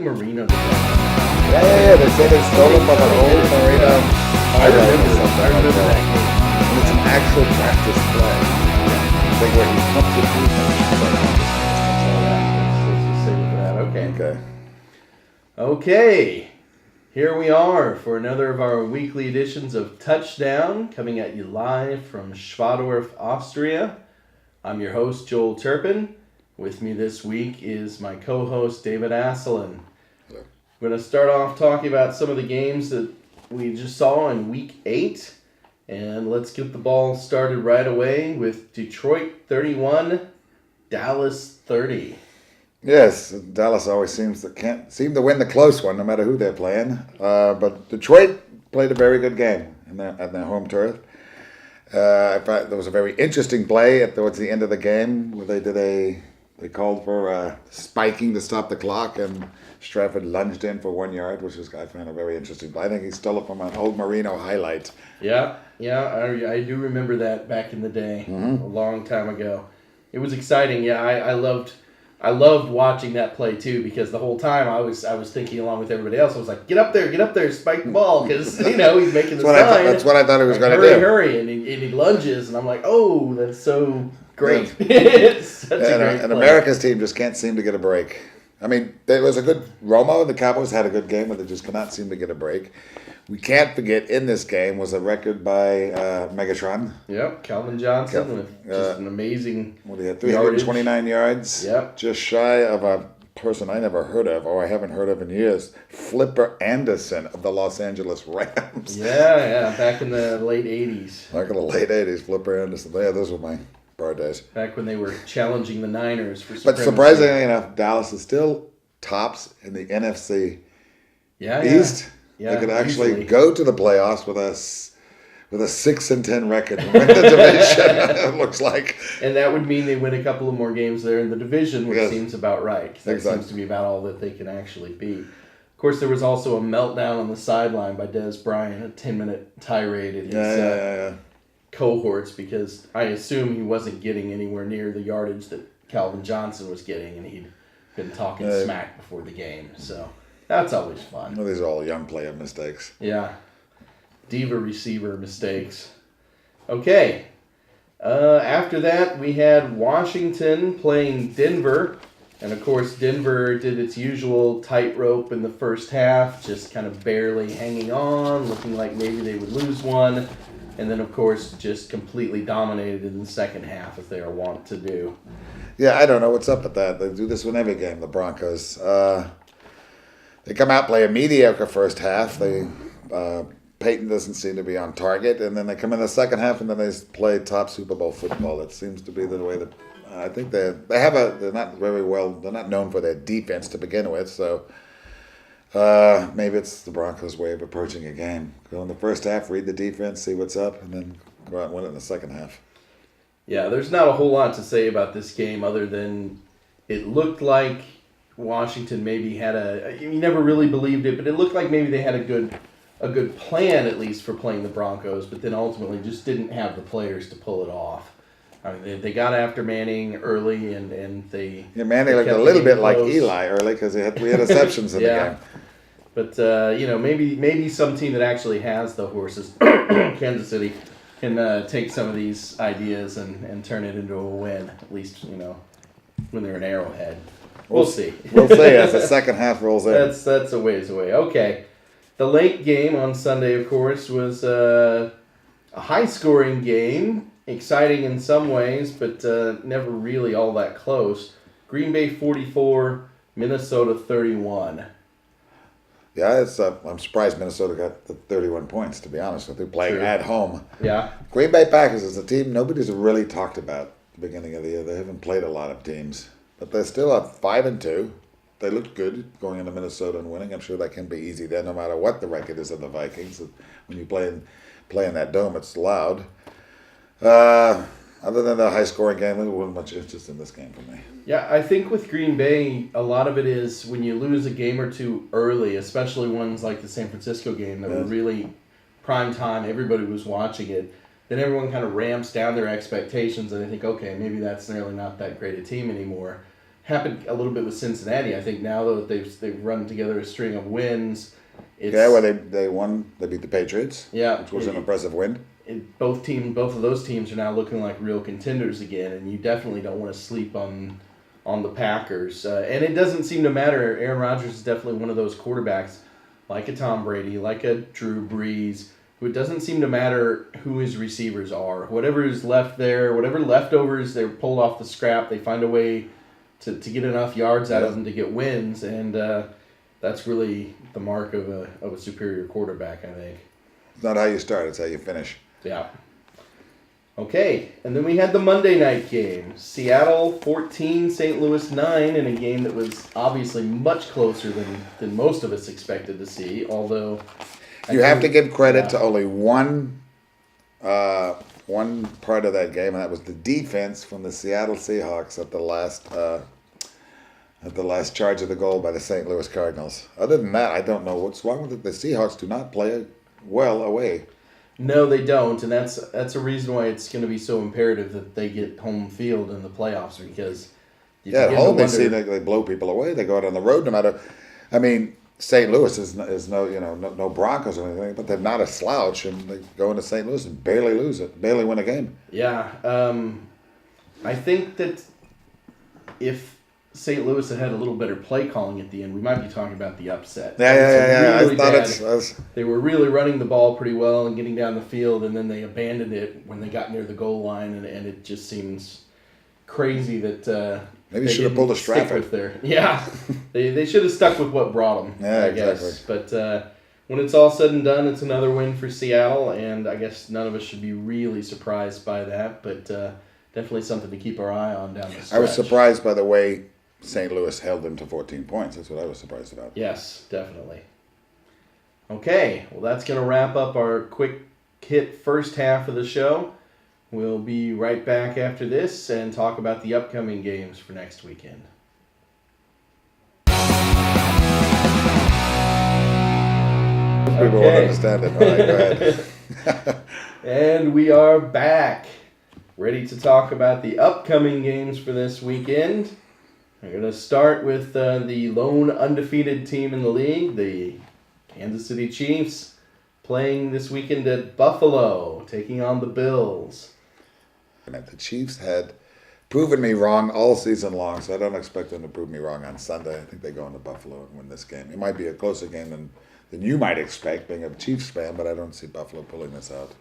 Marino. Yeah. They said it's stolen from an old Marino. I remember that game. And it's an actual practice play. Thing where he pumps it through. Let's just save it for that. Okay. Okay. Okay. Here we are for another of our weekly editions of Touchdown, coming at you live from Schwadorf, Austria. I'm your host, Joel Turpin. With me this week is my co-host, David Asselin. Hello. We're going to start off talking about some of the games that we just saw in Week 8. And let's get the ball started right away with Detroit 31, Dallas 30. Yes, Dallas always can't seem to win the close one, no matter who they're playing. But Detroit played a very good game at their home turf. I thought there was a very interesting play towards the end of the game where they called for spiking to stop the clock, and Stratford lunged in for 1 yard, which I found a very interesting play. I think he stole it from an old Marino highlight. Yeah, I do remember that back in the day, a long time ago. It was exciting. Yeah, I loved watching that play too, because the whole time I was thinking along with everybody else. I was like, get up there, spike the ball, because he's making the sign. That's what I thought he was going to do. Hurry, and he lunges, and I'm like, oh, that's so great. It's such a great and play. America's team just can't seem to get a break. I mean, there was a good Romo. The Cowboys had a good game, but they just cannot seem to get a break. We can't forget in this game was a record by Megatron. Yep, Calvin Johnson with just an amazing Well, he had 329 yards. Yep. Just shy of a person I never heard of, or I haven't heard of in years, Flipper Anderson of the Los Angeles Rams. Yeah, back in the late 80s. Back in the late 80s, Flipper Anderson. Yeah, those were my bar days. Back when they were challenging the Niners for But supremacy. surprisingly enough, Dallas is still tops in the NFC East. Yeah, they could actually easily. go to the playoffs with a 6-10 record and win the division. It looks like. And that would mean they win a couple of more games there in the division, which Yes. seems about right. 'Cause that Exactly. seems to be about all that they can actually beat. Of course, there was also a meltdown on the sideline by Des Bryant, a 10-minute tirade at his Yeah. cohorts, because I assume he wasn't getting anywhere near the yardage that Calvin Johnson was getting, and he'd been talking smack before the game. So that's always fun. Well, these are all young player mistakes. Yeah. Diva receiver mistakes. Okay. After that, we had Washington playing Denver. And, of course, Denver did its usual tightrope in the first half, just kind of barely hanging on, looking like maybe they would lose one. And then, of course, just completely dominated in the second half, as they are wont to do. Yeah, I don't know what's up with that. They do this with every game, the Broncos. They come out, play a mediocre first half. Peyton doesn't seem to be on target, and then they come in the second half, and then they play top Super Bowl football. It seems to be the way that I think they're not very well. They're not known for their defense to begin with, so maybe it's the Broncos' way of approaching a game. Go in the first half, read the defense, see what's up, and then go out and win it in the second half. Yeah, there's not a whole lot to say about this game other than it looked like Washington maybe had you never really believed it, but it looked like maybe they had a good plan, at least, for playing the Broncos, but then ultimately just didn't have the players to pull it off. I mean, they got after Manning early, and they... Yeah, Manning looked a kept little it bit like close. Eli early because we had interceptions in the game. But, maybe some team that actually has the horses, Kansas City, can take some of these ideas and turn it into a win, at least, when they're in Arrowhead. We'll see. We'll see as the second half rolls in. That's a ways away. Okay. The late game on Sunday, of course, was a high-scoring game, exciting in some ways, but never really all that close. Green Bay 44, Minnesota 31. Yeah, I'm surprised Minnesota got the 31 points, to be honest with you, playing at home. Yeah. Green Bay Packers is a team nobody's really talked about at the beginning of the year. They haven't played a lot of teams, but they're still at 5-2. They look good going into Minnesota and winning. I'm sure that can be easy there, no matter what the record is of the Vikings. When you play in that dome, it's loud. Other than the high-scoring game, there wasn't much interest in this game for me. Yeah, I think with Green Bay, a lot of it is when you lose a game or two early, especially ones like the San Francisco game that were really prime time, everybody was watching it, then everyone kind of ramps down their expectations and they think, okay, maybe that's really not that great a team anymore. happened a little bit with Cincinnati. I think now though they've run together a string of wins. Well, they won. They beat the Patriots. Yeah, which was an impressive win. Both of those teams are now looking like real contenders again, and you definitely don't want to sleep on the Packers. And it doesn't seem to matter. Aaron Rodgers is definitely one of those quarterbacks, like a Tom Brady, like a Drew Brees, who it doesn't seem to matter who his receivers are. Whatever is left there, whatever leftovers they're pulled off the scrap, they find a way to get enough yards out of them to get wins, and that's really the mark of a superior quarterback, I think. It's not how you start; it's how you finish. Yeah. Okay, and then we had the Monday night game. Seattle 14, St. Louis 9, in a game that was obviously much closer than most of us expected to see, although... You have to give credit to only one part of that game, and that was the defense from the Seattle Seahawks at the last charge of the goal by the St. Louis Cardinals. Other than that, I don't know what's wrong with it. The Seahawks do not play well away. No, they don't, and that's a reason why it's going to be so imperative that they get home field in the playoffs, because at home they blow people away. They go out on the road no matter. I mean, St. Louis is no Broncos or anything, but they're not a slouch, and they go into St. Louis and barely win a game. Yeah, I think that if St. Louis had a little better play calling at the end, we might be talking about the upset. Yeah. Really I thought they were really running the ball pretty well and getting down the field, and then they abandoned it when they got near the goal line, and it just seems crazy that maybe should have pulled a Stratford. They should have stuck with what brought them. Yeah, I guess. exactly. But when it's all said and done, it's another win for Seattle, and I guess none of us should be really surprised by that. But definitely something to keep our eye on down the stretch. I was surprised by the way St. Louis held them to 14 points. That's what I was surprised about. Yes, definitely. Okay, well, that's going to wrap up our quick hit first half of the show. We'll be right back after this and talk about the upcoming games for next weekend. People won't understand it. All right, go ahead. And we are back, ready to talk about the upcoming games for this weekend. We're going to start with the lone undefeated team in the league, the Kansas City Chiefs, playing this weekend at Buffalo, taking on the Bills. The Chiefs had proven me wrong all season long, so I don't expect them to prove me wrong on Sunday. I think they go into Buffalo and win this game. It might be a closer game than you might expect, being a Chiefs fan, but I don't see Buffalo pulling this out.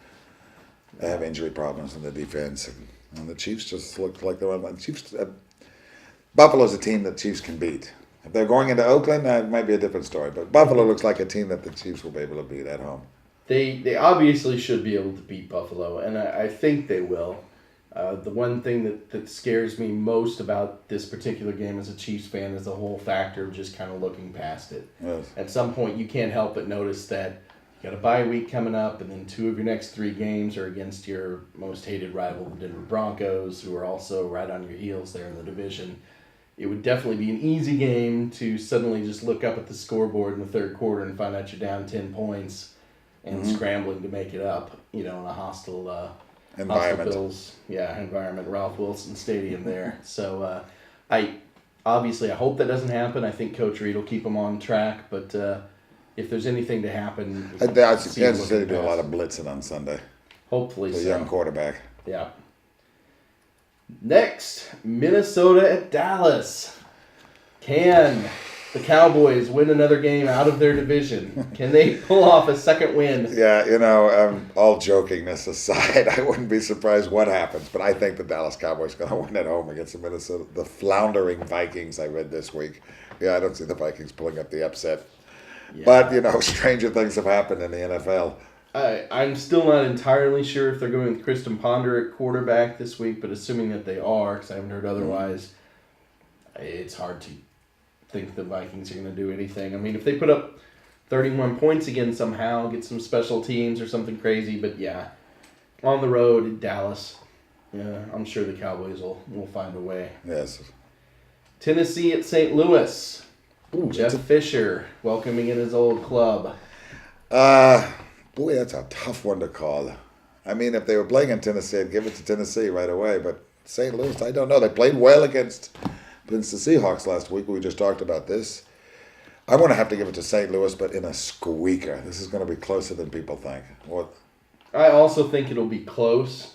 They have injury problems in the defense, and the Chiefs just look like they're on the Chiefs. Buffalo's a team that Chiefs can beat. If they're going into Oakland, it might be a different story. But Buffalo looks like a team that the Chiefs will be able to beat at home. They obviously should be able to beat Buffalo, and I think they will. The one thing that scares me most about this particular game as a Chiefs fan is the whole factor of just kind of looking past it. Yes. At some point, you can't help but notice that you got a bye week coming up, and then 2 of your next 3 games are against your most hated rival, the Denver Broncos, who are also right on your heels there in the division. It would definitely be an easy game to suddenly just look up at the scoreboard in the third quarter and find out you're down 10 points and scrambling to make it up, in a hostile Environment. Bills, environment, Ralph Wilson Stadium there. So I hope that doesn't happen. I think Coach Reed will keep them on track, but if there's anything to happen, I see Kansas City do a lot of blitzing on Sunday. Hopefully The young quarterback. Yeah. Next, Minnesota at Dallas. Can the Cowboys win another game out of their division? Can they pull off a second win? Yeah, all jokingness aside, I wouldn't be surprised what happens, but I think the Dallas Cowboys are going to win at home against the floundering Vikings I read this week. Yeah, I don't see the Vikings pulling up the upset. Yeah. But, stranger things have happened in the NFL. I'm still not entirely sure if they're going with Kristen Ponder at quarterback this week, but assuming that they are, because I haven't heard otherwise, it's hard to think the Vikings are going to do anything. I mean, if they put up 31 points again somehow, get some special teams or something crazy, but on the road in Dallas, I'm sure the Cowboys will find a way. Yes. Tennessee at St. Louis. Ooh, Jeff Fisher welcoming in his old club. Boy, that's a tough one to call. I mean, if they were playing in Tennessee, I'd give it to Tennessee right away. But St. Louis, I don't know. They played well against against the Seahawks last week. We just talked about this. I'm going to have to give it to St. Louis, but in a squeaker. This is going to be closer than people think. What? I also think it'll be close.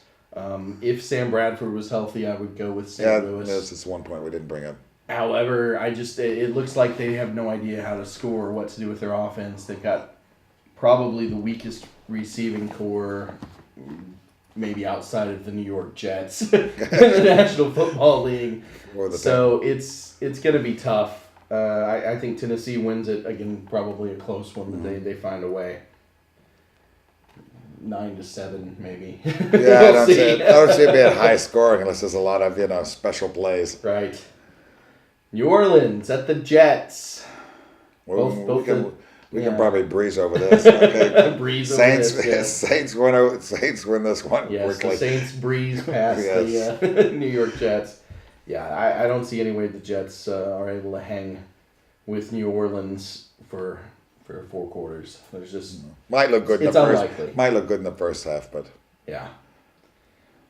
If Sam Bradford was healthy, I would go with St. Louis. This is one point we didn't bring up. However, it looks like they have no idea how to score or what to do with their offense. They've got probably the weakest receiving core, maybe outside of the New York Jets in the National Football League. So it's going to be tough. I think Tennessee wins it again, probably a close one, but they find a way. 9-7, maybe. Yeah, I don't see it being high scoring unless there's a lot of special plays. Right. New Orleans at the Jets. Well, we can probably breeze over this. Okay. Breeze Saints, over this. Saints win this one. Yes, quickly. The Saints breeze past the New York Jets. Yeah, I don't see any way the Jets are able to hang with New Orleans for 4 quarters. There's just might look good. It's unlikely. Might look good in the first half, but yeah.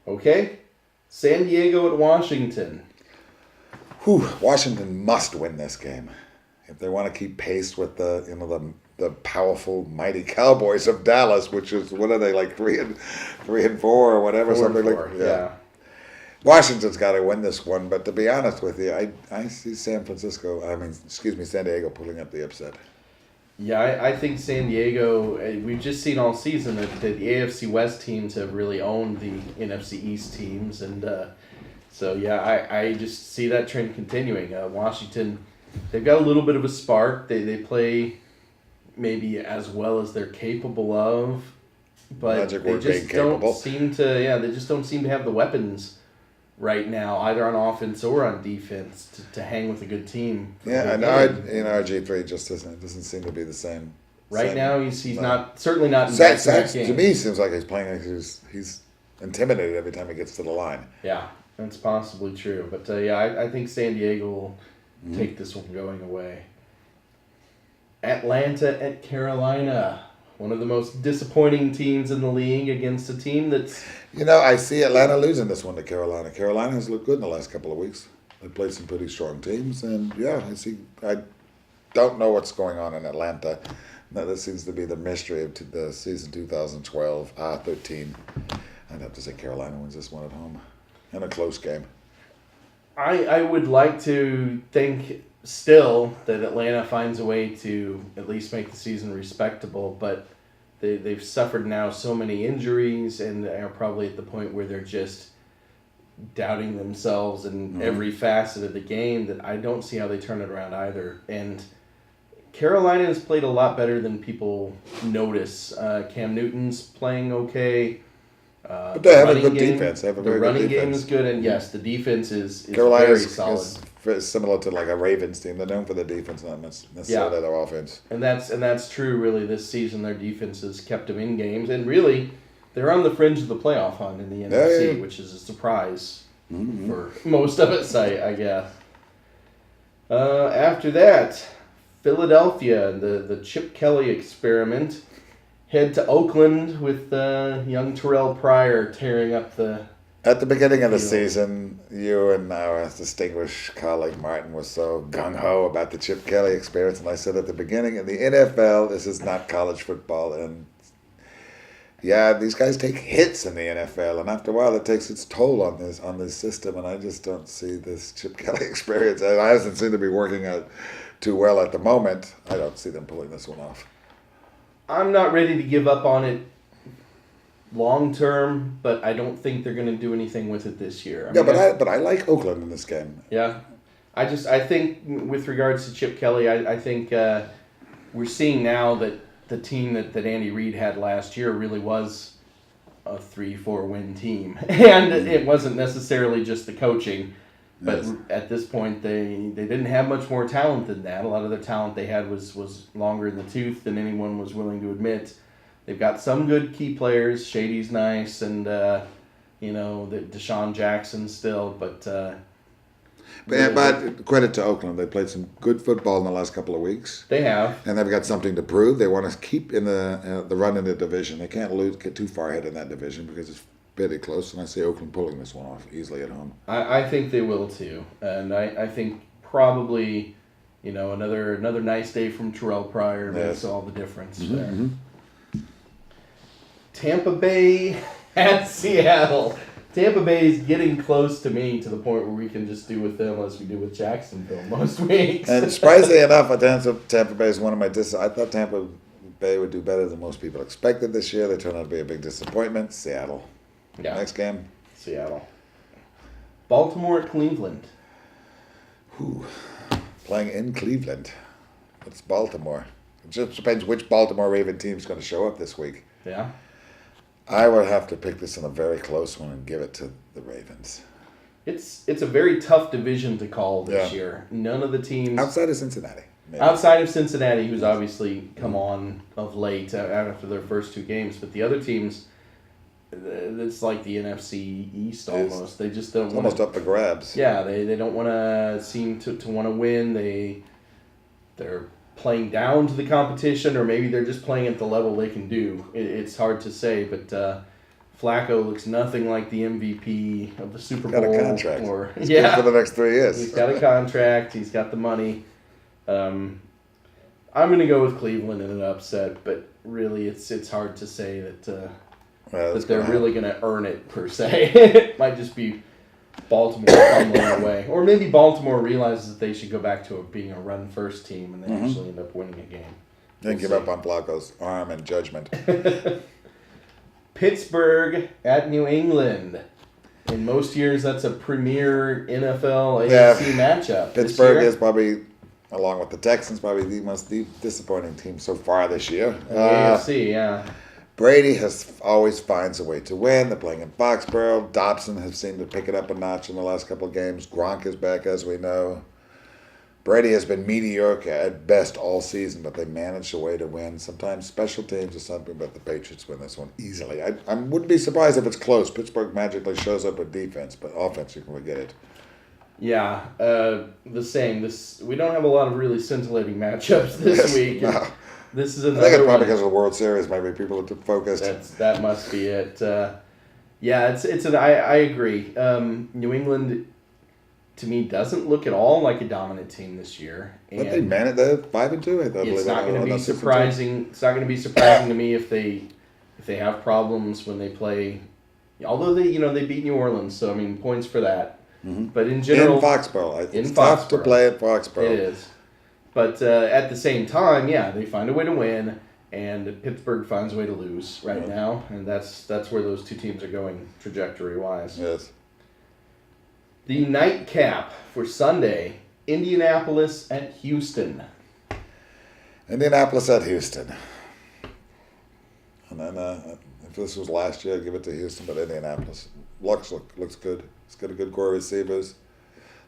Okay, San Diego at Washington. Washington must win this game if they want to keep pace with the powerful, mighty Cowboys of Dallas, which is what are they like 3-4 or whatever, 4-4, yeah. Washington's got to win this one, but to be honest with you, I see San Diego pulling up the upset. Yeah, I think San Diego, we've just seen all season that the AFC West teams have really owned the NFC East teams. And so, yeah, I just see that trend continuing. Washington, they've got a little bit of a spark. They play maybe as well as they're capable of. But they just don't seem to have the weapons right now, either on offense or on defense, to hang with a good team. Yeah, and RG3 just doesn't seem to be the same. Right now, he's certainly not in that game. To me, it seems like he's playing like he's intimidated every time he gets to the line. Yeah, that's possibly true. But I think San Diego will take this one going away. Atlanta at Carolina. One of the most disappointing teams in the league against a team that's... I see Atlanta losing this one to Carolina. Carolina has looked good in the last couple of weeks. They played some pretty strong teams, and I don't know what's going on in Atlanta. No, this seems to be the mystery of the season 2012-13. I'd have to say Carolina wins this one at home in a close game. I would like to think still that Atlanta finds a way to at least make the season respectable, but they've suffered now so many injuries and are probably at the point where they're just doubting themselves in every facet of the game that I don't see how they turn it around either. And Carolina has played a lot better than people notice. Cam Newton's playing okay. But they have a good defense. They have a the very running good game defense. is good, and yes, the defense is Carolina's very solid. Is similar to like a Ravens team. They're known for their defense, not necessarily their offense. And that's true. Really, this season their defense has kept them in games, and really, they're on the fringe of the playoff hunt in the NFC, which is a surprise for most of us, I guess. After that, Philadelphia, the Chip Kelly experiment. Head to Oakland with young Terrell Pryor tearing up the... At the beginning of the season, you and our distinguished colleague Martin was so gung-ho about the Chip Kelly experience, and I said at the beginning, in the NFL, this is not college football, and these guys take hits in the NFL, and after a while it takes its toll on this system, and I just don't see this Chip Kelly experience. It hasn't seemed to be working out too well at the moment. I don't see them pulling this one off. I'm not ready to give up on it long term, but I don't think they're going to do anything with it this year. But I like Oakland in this game. Yeah, I think with regards to Chip Kelly, I think we're seeing now that the team that Andy Reid had last year really was a 3-4 win team, and it wasn't necessarily just the coaching. But at this point, they didn't have much more talent than that. A lot of the talent they had was longer in the tooth than anyone was willing to admit. They've got some good key players. Shady's nice, and the Deshaun Jackson still. But credit to Oakland, they played some good football in the last couple of weeks. They have, and they've got something to prove. They want to keep in the run in the division. They can't get too far ahead in that division because it's pretty close, and I see Oakland pulling this one off easily at home. I think they will too, and I think probably, another nice day from Terrell Pryor makes all the difference there. Mm-hmm. Tampa Bay at Seattle. Tampa Bay is getting close to me to the point where we can just do with them as we do with Jacksonville most weeks. And surprisingly enough, Tampa Bay is one of my I thought Tampa Bay would do better than most people expected this year. They turned out to be a big disappointment. Seattle. Yeah. Next game. Seattle. Baltimore at Cleveland. Playing in Cleveland. It's Baltimore. It just depends which Baltimore Raven team's going to show up this week. Yeah. I would have to pick this in a very close one and give it to the Ravens. It's a very tough division to call this year. None of the teams outside of Cincinnati. Maybe. Outside of Cincinnati, who's obviously come on of late after their first 2 games, but the other teams, it's like the NFC East almost. They just don't. Almost up for grabs. Yeah, they don't want to seem to want to win. They're playing down to the competition, or maybe they're just playing at the level they can do. It's hard to say, but Flacco looks nothing like the MVP of the Super Bowl. Got a contract. He's good for the next 3 years. He's got a contract. He's got the money. I'm going to go with Cleveland in an upset, but really it's hard to say that they're really going to earn it per se. It might just be Baltimore fumbling away. Or maybe Baltimore realizes that they should go back to being a run-first team and they actually end up winning a game. Then give up on Flacco's arm and judgment. Pittsburgh at New England. In most years, that's a premier NFL AFC matchup. Pittsburgh is probably, along with the Texans, probably the most disappointing team so far this year. AFC, yeah. Brady always finds a way to win. They're playing in Foxborough. Dobson has seemed to pick it up a notch in the last couple of games. Gronk is back, as we know. Brady has been mediocre at best all season, but they managed a way to win. Sometimes special teams or something, but the Patriots win this one easily. I wouldn't be surprised if it's close. Pittsburgh magically shows up with defense, but offense, you can forget it. Yeah, the same. We don't have a lot of really scintillating matchups this week. No. This is another I think it's probably one. because of the World Series. Maybe people are too focused. That must be it. I agree. New England, to me, doesn't look at all like a dominant team this year. And But they managed. They're 5-2. I thought it's not going to be surprising. It's not going to be surprising to me if they have problems when they play. Although they beat New Orleans, so I mean points for that. Mm-hmm. But in general, in Foxborough, it's tough to play at Foxborough. It is. But at the same time, they find a way to win, and Pittsburgh finds a way to lose right now, and that's where those two teams are going trajectory-wise. Yes. The nightcap for Sunday, Indianapolis at Houston. Indianapolis at Houston. And then if this was last year, I'd give it to Houston, but Indianapolis. Looks good. It's got a good core of receivers.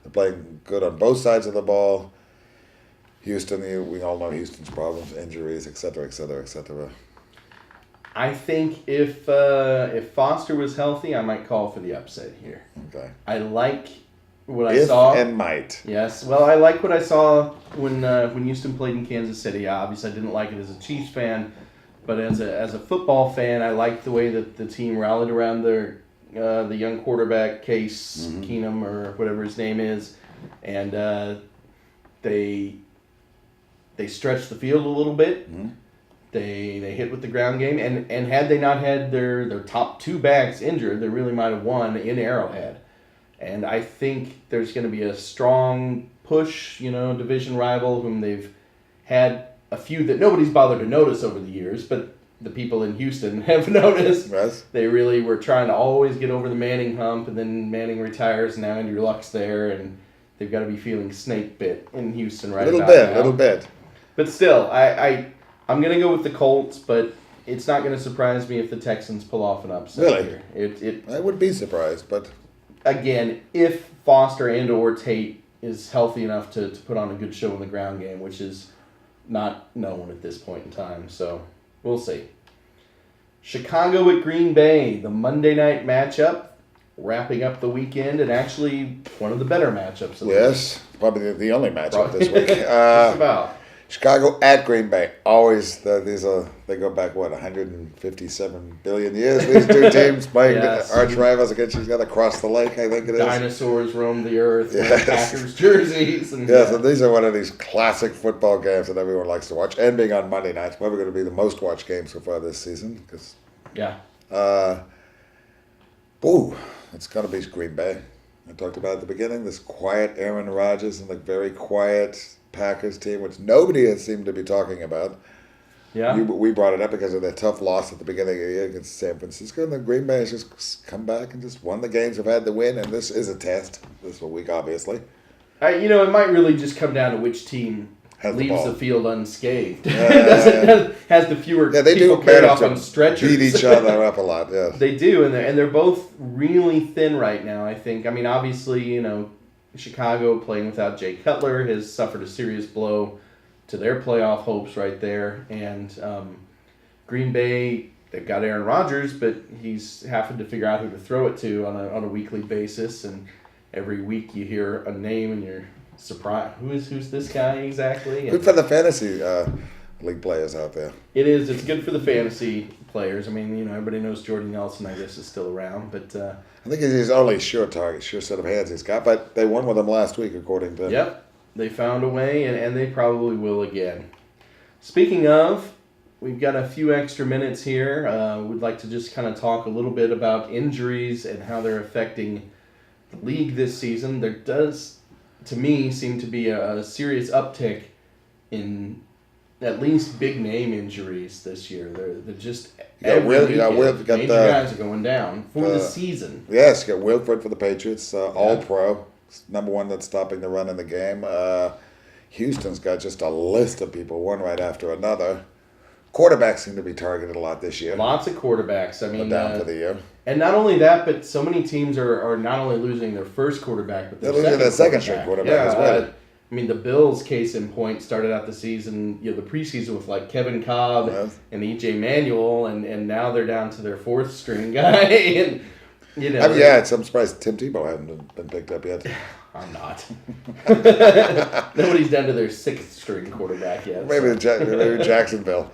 They're playing good on both sides of the ball. Houston, we all know Houston's problems, injuries, et cetera, et cetera, et cetera. I think if Foster was healthy, I might call for the upset here. Okay. I like what I saw. And might. Yes. Well, I like what I saw when Houston played in Kansas City. Obviously, I didn't like it as a Chiefs fan, but as a football fan, I liked the way that the team rallied around the young quarterback, Case Keenum or whatever his name is, and they stretched the field a little bit. Mm-hmm. They hit with the ground game, and had they not had their top 2 backs injured, they really might have won in Arrowhead. And I think there's going to be a strong push, division rival whom they've had a few that nobody's bothered to notice over the years, but the people in Houston have noticed. Yes. They really were trying to always get over the Manning hump, and then Manning retires, and now Andrew Luck's there, and they've got to be feeling snake bit in Houston right now. A little bit. But still, I'm going to go with the Colts, but it's not going to surprise me if the Texans pull off an upset here. I would be surprised, but... Again, if Foster and or Tate is healthy enough to put on a good show in the ground game, which is not known at this point in time. So, we'll see. Chicago at Green Bay, the Monday night matchup, wrapping up the weekend, and actually one of the better matchups of the week. Yes, probably the only matchup this week. Just about. Chicago at Green Bay. Always, they go back, 157 billion years? These two teams playing arch rivals against each other across the lake, I think it is. Dinosaurs roamed the earth, wearing Packers jerseys. And, so these are one of these classic football games that everyone likes to watch. And being on Monday nights, probably going to be the most watched game so far this season. It's going to be Green Bay. I talked about at the beginning, this quiet Aaron Rodgers and the very quiet Packers team, which nobody has seemed to be talking about. Yeah. We brought it up because of their tough loss at the beginning of the year against San Francisco, and the Green Bay has just come back and just won the games they've had to win, and this is a test this week, obviously. It might really just come down to which team leaves the field unscathed. Has the fewer people carried off on stretchers. Beat each other up a lot, yeah. They do, and they're both really thin right now, I think. I mean, obviously, Chicago playing without Jay Cutler has suffered a serious blow to their playoff hopes right there. And Green Bay, they've got Aaron Rodgers, but he's having to figure out who to throw it to on a weekly basis. And every week you hear a name and you're surprised. Who's this guy exactly? And good for the fantasy league players out there. It is. It's good for the fantasy players. I mean, everybody knows Jordan Nelson, I guess, is still around. But I think he's his only sure set of hands he's got. But they won with him last week, according to... Yep. They found a way, and they probably will again. Speaking of, we've got a few extra minutes here. We'd like to just kind of talk a little bit about injuries and how they're affecting the league this season. There does, to me, seem to be a serious uptick in at least big-name injuries this year. They're just... major guys are going down for the season. Yes, you got Wilford for the Patriots, All-Pro. Number one that's stopping the run in the game. Houston's got just a list of people, one right after another. Quarterbacks seem to be targeted a lot this year. Lots of quarterbacks. I mean, down for the year. And not only that, but so many teams are not only losing their first quarterback, but their second string quarterback as well. I mean, the Bills, case in point, started out the season, the preseason with like Kevin Cobb and E.J. Manuel, and now they're down to their fourth string guy. And I'm surprised Tim Tebow hasn't been picked up yet. I'm not. Nobody's down to their sixth string quarterback yet. Maybe Jacksonville.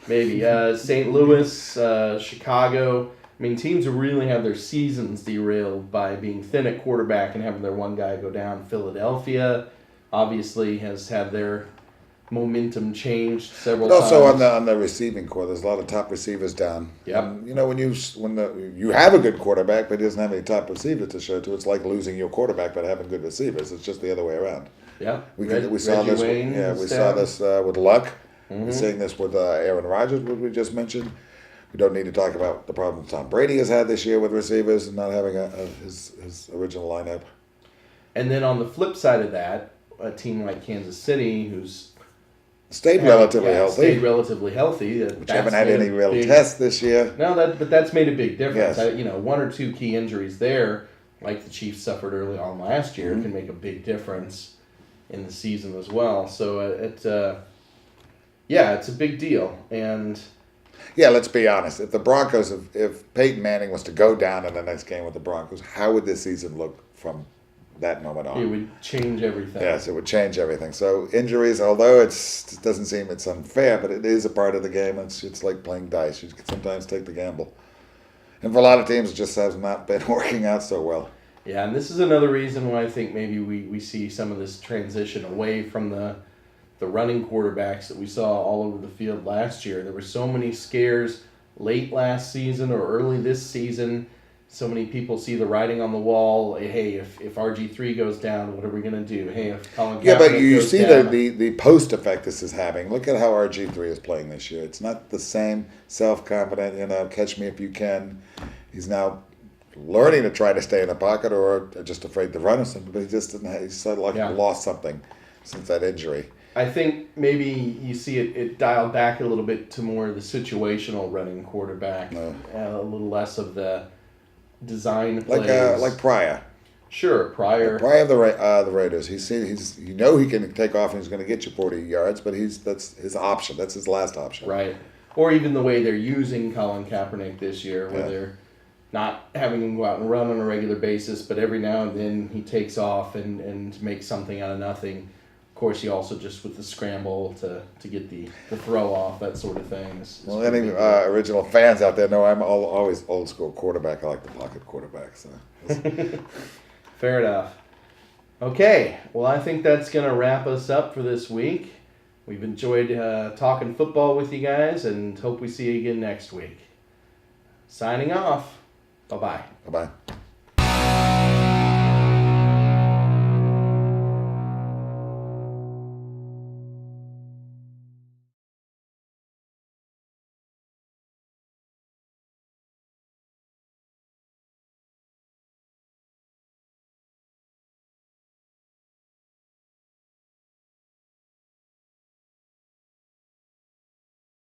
Maybe St. Louis, Chicago. I mean, teams who really have their seasons derailed by being thin at quarterback and having their one guy go down. Philadelphia obviously has had their momentum changed several times. Also on the receiving core, there's a lot of top receivers down. Yep. When you have a good quarterback but he doesn't have any top receivers to show to, it's like losing your quarterback but having good receivers. It's just the other way around. Yeah. We saw this. We saw this with Luck. Mm-hmm. We're seeing this with Aaron Rodgers, what we just mentioned. We don't need to talk about the problems Tom Brady has had this year with receivers and not having his original lineup. And then on the flip side of that, a team like Kansas City, who's stayed relatively healthy. Which haven't had any real tests this year. No, but that's made a big difference. Yes. One or two key injuries there, like the Chiefs suffered early on last year, can make a big difference in the season as well. So it's a big deal. And let's be honest. If the Broncos, if Peyton Manning was to go down in the next game with the Broncos, how would this season look from that moment on? It would change everything. Yes, it would change everything. So injuries, although it doesn't seem it's unfair, but it is a part of the game. It's like playing dice. You can sometimes take the gamble. And for a lot of teams, it just has not been working out so well. Yeah, and this is another reason why I think maybe we see some of this transition away from the running quarterbacks that we saw all over the field last year. There were so many scares late last season or early this season. So many people see the writing on the wall. Hey, if RG3 goes down, what are we going to do? Hey, if Colin Kaepernick goes down. Yeah, but you see the post effect this is having. Look at how RG3 is playing this year. It's not the same self-confident, catch me if you can. He's now learning to try to stay in the pocket or just afraid to run or something, but he's sort of like lost something since that injury. I think maybe you see it dialed back a little bit to more of the situational running quarterback, a little less of the design plays. Like Pryor. Sure, Pryor. Pryor of the Raiders. He can take off and he's going to get you 40 yards, but that's his option. That's his last option. Right. Or even the way they're using Colin Kaepernick this year, where they're not having him go out and run on a regular basis, but every now and then he takes off and makes something out of nothing. Of course, he also just with the scramble to get the throw off, that sort of thing. Well, any original fans out there know I'm always old school quarterback. I like the pocket quarterback. So. Fair enough. Okay, well, I think that's going to wrap us up for this week. We've enjoyed talking football with you guys and hope we see you again next week. Signing off. Bye-bye. Bye-bye.